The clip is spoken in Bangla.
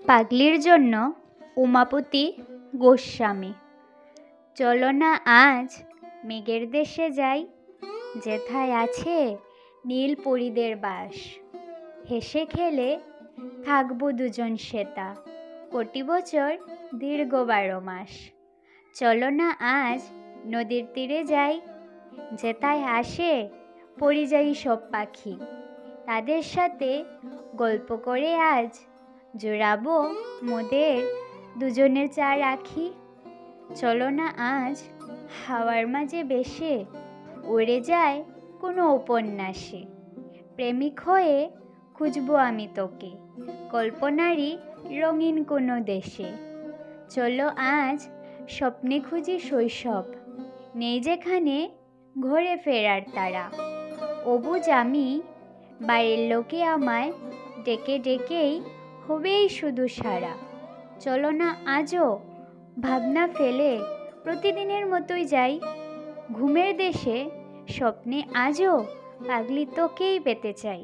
পাগলির জন্য উমাপতি গোস্বামী। চলো না আজ মেঘের দেশে যাই, যেথায় আছে নীল পরীদের বাস। হেসে খেলে থাকবো দুজন শ্বেতা, কোটি বছর দীর্ঘ 12 মাস। চলো না আজ নদীর তীরে যাই, যেথায় আসে পরিযায়ী সব পাখি। তাদের সাথে গল্প করে আজ জোড়াবো মোদের দুজনের 4 আঁখি। চলো না আজ হাওয়ার মাঝে বেশে উড়ে যায় কোনো উপন্যাসে। প্রেমিক হয়ে খুঁজবো আমি তোকে কল্পনারই রঙিন কোনো দেশে। চলো আজ স্বপ্নে খুঁজি শৈশব, নেই যেখানে ঘরে ফেরার তারা। অবুঝ আমি, বাইরের লোকে আমায় ডেকে ডেকেই হবেই শুধু সারা। চলো না আজও ভাবনা ফেলে প্রতিদিনের মতোই যাই, ঘুমের দেশে স্বপ্নে আজও পাগলি তোকেই পেতে চাই।